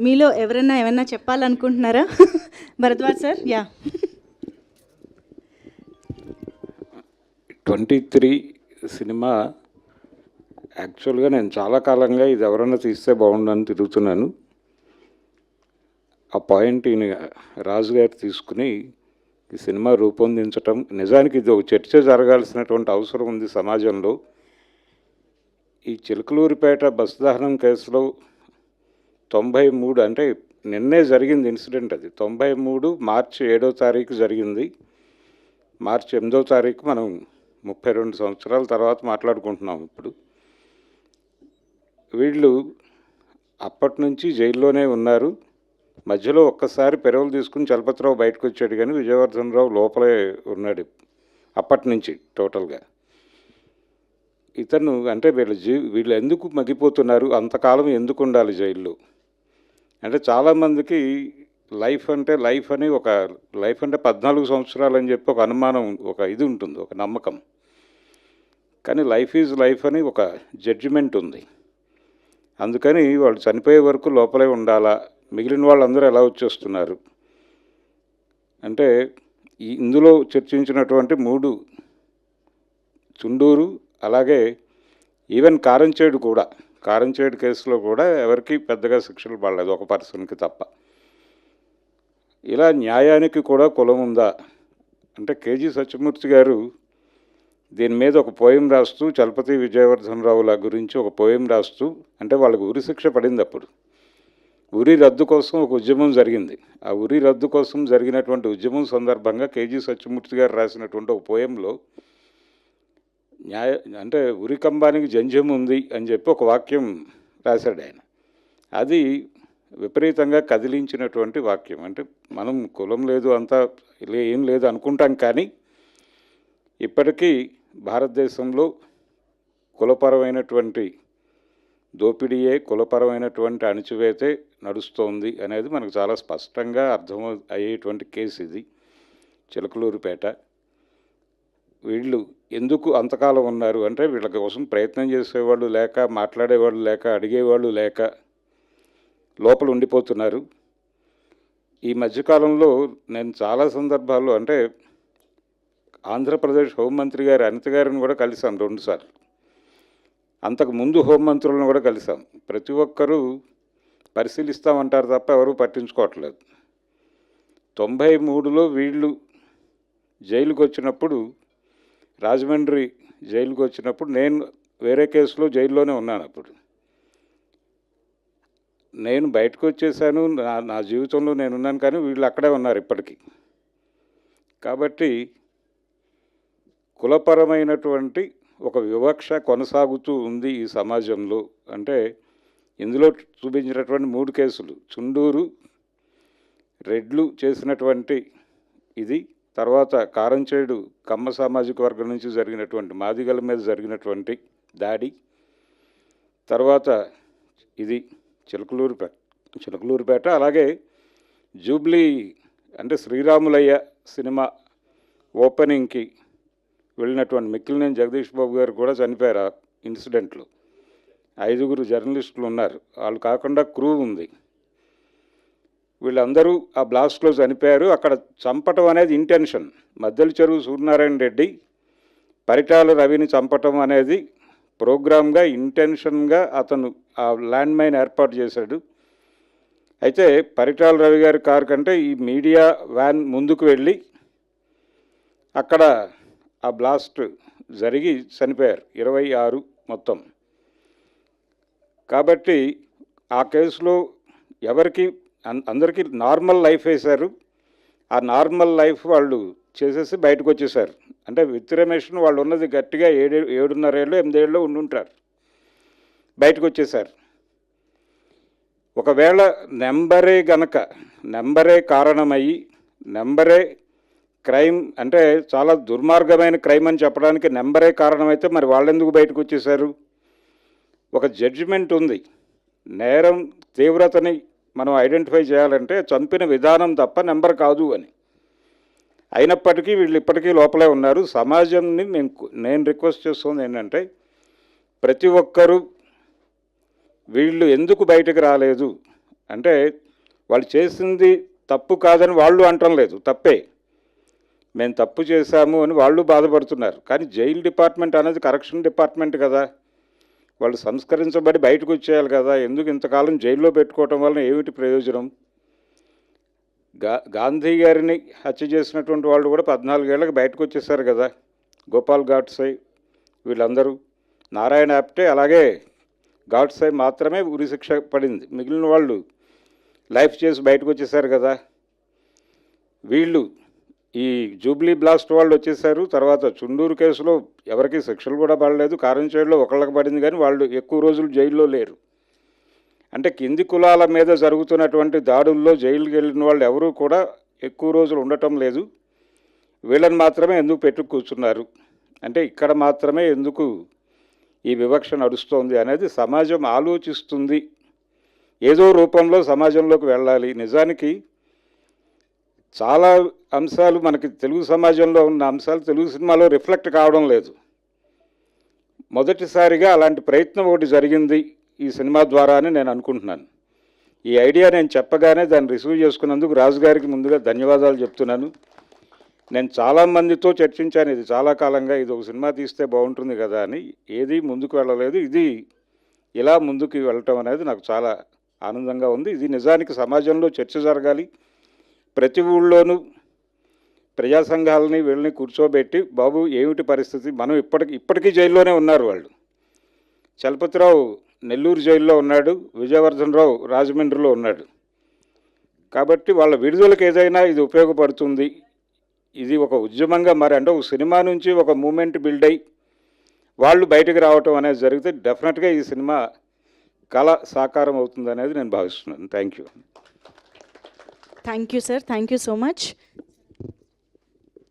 మీలో ఎవరైనా ఏమైనా చెప్పాలనుకుంటున్నారా? భరద్వాజ్ సార్. యా. 23 సినిమా యాక్చువల్గా నేను చాలా కాలంగా ఇది ఎవరైనా తీస్తే బాగుండని తిరుగుతున్నాను. ఆ పాయింట్ ఈయన రాజు గారు తీసుకుని ఈ సినిమా రూపొందించటం, నిజానికి ఇది ఒక చర్చ జరగాల్సినటువంటి అవసరం ఉంది సమాజంలో. ఈ చిలకలూరిపేట బస్ దహనం కేసులో 93 అంటే నిన్నే జరిగింది ఇన్సిడెంట్. అది 93 మార్చి 7వ తారీఖు జరిగింది. మార్చి 8వ తారీఖు మనం 32 సంవత్సరాల తర్వాత మాట్లాడుకుంటున్నాం. ఇప్పుడు వీళ్ళు అప్పటి నుంచి జైల్లోనే ఉన్నారు. మధ్యలో ఒక్కసారి పెరవులు తీసుకుని చలపతిరావు బయటకు వచ్చాడు, కానీ విజయవర్ధన్ రావు లోపలే ఉన్నాడు అప్పటి నుంచి టోటల్గా. ఇతను అంటే వీళ్ళు ఎందుకు మగ్గిపోతున్నారు, అంతకాలం ఎందుకు ఉండాలి జైల్లో అంటే చాలామందికి లైఫ్ అంటే 14 సంవత్సరాలు అని చెప్పి ఒక అనుమానం, ఒక ఇది ఉంటుంది, ఒక నమ్మకం. కానీ లైఫ్ ఈజ్ లైఫ్ అని ఒక జడ్జిమెంట్ ఉంది. అందుకని వాళ్ళు చనిపోయే వరకు లోపలే ఉండాలా, మిగిలిన వాళ్ళందరూ ఎలా వచ్చేస్తున్నారు అంటే ఇందులో చర్చించినటువంటి 3 చుండూరు, అలాగే ఈవెన్ కారంచేడు కేసులో కూడా ఎవరికి పెద్దగా శిక్షలు పడలేదు, ఒక పర్సన్కి తప్ప. ఇలా న్యాయానికి కూడా కులం ఉందా అంటే కేజీ సత్యమూర్తి గారు దీని మీద ఒక పోయం రాస్తూ, చలపతి విజయవర్ధన్ రావుల గురించి ఒక పోయం రాస్తూ, అంటే వాళ్ళకు ఉరి శిక్ష పడింది. అప్పుడు ఉరి రద్దు కోసం ఒక ఉద్యమం జరిగింది. ఆ ఉరి రద్దు కోసం జరిగినటువంటి ఉద్యమం సందర్భంగా కేజీ సత్యమూర్తి గారు రాసినటువంటి ఒక పోయంలో అంటే ఉరికంబానికి జంధ్యం ఉంది అని చెప్పి ఒక వాక్యం రాశాడు ఆయన. అది విపరీతంగా కదిలించినటువంటి వాక్యం. అంటే మనం కులం లేదు, అంతా ఏం లేదు అనుకుంటాం, కానీ ఇప్పటికీ భారతదేశంలో కులపరమైనటువంటి దోపిడీయే, కులపరమైనటువంటి అణచివేతే నడుస్తోంది అనేది మనకు చాలా స్పష్టంగా అర్థం అయ్యేటువంటి కేసు ఇది, చిలకలూరిపేట. వీళ్ళు ఎందుకు అంతకాలం ఉన్నారు అంటే వీళ్ళ కోసం ప్రయత్నం చేసేవాళ్ళు లేక, మాట్లాడేవాళ్ళు లేక, అడిగేవాళ్ళు లేక లోపల ఉండిపోతున్నారు. ఈ మధ్యకాలంలో నేను చాలా సందర్భాల్లో అంటే ఆంధ్రప్రదేశ్ హోంమంత్రి గారు అనిత గారిని కూడా కలిసాం 2 సార్లు. అంతకు ముందు హోంమంత్రులను కూడా కలిసాం. ప్రతి ఒక్కరూ పరిశీలిస్తామంటారు తప్ప ఎవరూ పట్టించుకోవట్లేదు. 93లో వీళ్ళు జైలుకు వచ్చినప్పుడు, రాజమండ్రి జైలుకు వచ్చినప్పుడు నేను వేరే కేసులో జైల్లోనే ఉన్నాను. అప్పుడు నేను బయటకు వచ్చేసాను, నా జీవితంలో నేనున్నాను, కానీ వీళ్ళు అక్కడే ఉన్నారు ఇప్పటికీ. కాబట్టి కులపరమైనటువంటి ఒక వివక్ష కొనసాగుతూ ఉంది ఈ సమాజంలో. అంటే ఇందులో చూపించినటువంటి 3 కేసులు, చుండూరు, రెడ్లు చేసినటువంటి ఇది, తర్వాత కారంచేడు కమ్మ సామాజిక వర్గం నుంచి జరిగినటువంటి మాదిగల మీద జరిగినటువంటి దాడి, తర్వాత ఇది చిలకలూరిపేట, అలాగే జూబ్లీ అంటే శ్రీరాములయ్య సినిమా ఓపెనింగ్కి వెళ్ళినటువంటి మిక్కిలినేని జగదీష్ బాబు గారు కూడా చనిపోయారు ఆ ఇన్సిడెంట్లో. 5 జర్నలిస్టులు ఉన్నారు, వాళ్ళు కాకుండా క్రూ ఉంది. వీళ్ళందరూ ఆ బ్లాస్ట్లో చనిపోయారు. అక్కడ చంపటం అనేది ఇంటెన్షన్. మద్దెల చెరువు సూర్యనారాయణ రెడ్డి పరిటాల రవిని చంపటం అనేది ప్రోగ్రామ్గా, ఇంటెన్షన్గా అతను ఆ ల్యాండ్ మైన్ ఏర్పాటు చేశాడు. అయితే పరిటాల రవి గారి కారు కంటే ఈ మీడియా వ్యాన్ ముందుకు వెళ్ళి అక్కడ ఆ బ్లాస్ట్ జరిగి చనిపోయారు 26 మొత్తం. కాబట్టి ఆ కేసులో అందరికీ నార్మల్ లైఫ్ వేశారు. ఆ నార్మల్ లైఫ్ వాళ్ళు చేసేసి బయటకు వచ్చేసారు. అంటే విత్ రమేష్ను వాళ్ళు ఉన్నది గట్టిగా 7.5 ఏళ్ళు 8 ఏళ్ళు ఉండుంటారు, బయటకు వచ్చేసారు. ఒకవేళ నెంబరే కారణమయ్యి, నెంబరే క్రైమ్ అంటే చాలా దుర్మార్గమైన క్రైమ్ అని చెప్పడానికి నెంబరే కారణమైతే మరి వాళ్ళెందుకు బయటకు వచ్చేసారు? ఒక జడ్జిమెంట్ ఉంది. నేరం తీవ్రతని మనం ఐడెంటిఫై చేయాలంటే చంపిన విధానం తప్ప నెంబర్ కాదు అని. అయినప్పటికీ వీళ్ళు ఇప్పటికీ లోపలే ఉన్నారు. సమాజంని నేను రిక్వెస్ట్ చేస్తుంది ఏంటంటే ప్రతి ఒక్కరూ వీళ్ళు ఎందుకు బయటకు రాలేదు అంటే వాళ్ళు చేసింది తప్పు కాదని వాళ్ళు అంటం లేదు, తప్పే, మేము తప్పు చేశాము అని వాళ్ళు బాధపడుతున్నారు. కానీ జైలు డిపార్ట్మెంట్ అనేది కరెక్షన్ డిపార్ట్మెంట్ కదా, వాళ్ళు సంస్కరించబడి బయటకు వచ్చేయాలి కదా. ఎందుకు ఇంతకాలం జైల్లో పెట్టుకోవటం వలన ఏమిటి ప్రయోజనం? గాంధీ గారిని హత్య చేసినటువంటి వాళ్ళు కూడా 14 ఏళ్ళకి బయటకు వచ్చేసారు కదా, గోపాల్ గాడ్సే వీళ్ళందరూ. నారాయణ ఆప్టే అలాగే, గాడ్సే మాత్రమే ఉరిశిక్ష పడింది, మిగిలిన వాళ్ళు లైఫ్ చేసి బయటకు వచ్చేసారు కదా. వీళ్ళు ఈ జూబ్లీ బ్లాస్ట్ వాళ్ళు వచ్చేసారు. తర్వాత చుండూరు కేసులో ఎవరికి శిక్షలు కూడా పడలేదు, కారంచేడులో ఒకళ్ళకి పడింది, కానీ వాళ్ళు ఎక్కువ రోజులు జైల్లో లేరు. అంటే కింది కులాల మీద జరుగుతున్నటువంటి దాడుల్లో జైలుకి వెళ్ళిన వాళ్ళు ఎవరూ కూడా ఎక్కువ రోజులు ఉండటం లేదు. వీళ్ళని మాత్రమే ఎందుకు పెట్టు కూర్చున్నారు అంటే ఇక్కడ మాత్రమే ఎందుకు ఈ వివక్ష నడుస్తోంది అనేది సమాజం ఆలోచిస్తుంది. ఏదో రూపంలో సమాజంలోకి వెళ్ళాలి. నిజానికి చాలా అంశాలు మనకి తెలుగు సమాజంలో ఉన్న అంశాలు తెలుగు సినిమాలో రిఫ్లెక్ట్ కావడం లేదు. మొదటిసారిగా అలాంటి ప్రయత్నం ఒకటి జరిగింది ఈ సినిమా ద్వారా అని నేను అనుకుంటున్నాను. ఈ ఐడియా నేను చెప్పగానే దాన్ని రిసీవ్ చేసుకున్నందుకు రాజు గారికి ముందుగా ధన్యవాదాలు చెప్తున్నాను. నేను చాలామందితో చర్చించాను, ఇది చాలా కాలంగా ఇది ఒక సినిమా తీస్తే బాగుంటుంది కదా అని. ఏది ముందుకు వెళ్ళలేదు. ఇది ఇలా ముందుకు వెళ్ళటం అనేది నాకు చాలా ఆనందంగా ఉంది. ఇది నిజానికి సమాజంలో చర్చ జరగాలి. ప్రతి ఊళ్ళోనూ ప్రజా సంఘాలని వీళ్ళని కూర్చోబెట్టి, బాబు ఏమిటి పరిస్థితి, మనం ఇప్పటికీ జైల్లోనే ఉన్నారు వాళ్ళు. చలపతిరావు నెల్లూరు జైల్లో ఉన్నాడు, విజయవర్ధన్ రావు రాజమండ్రిలో ఉన్నాడు. కాబట్టి వాళ్ళ విడుదలకు ఏదైనా ఇది ఉపయోగపడుతుంది. ఇది ఒక ఉద్యమంగా అంటే ఒక సినిమా నుంచి ఒక మూమెంట్ బిల్డ్ అయ్యి వాళ్ళు బయటకు రావటం అనేది జరిగితే డెఫినెట్గా ఈ సినిమా కళ సాకారం అవుతుంది అనేది నేను భావిస్తున్నాను. Thank you. Thank you sir, thank you so much.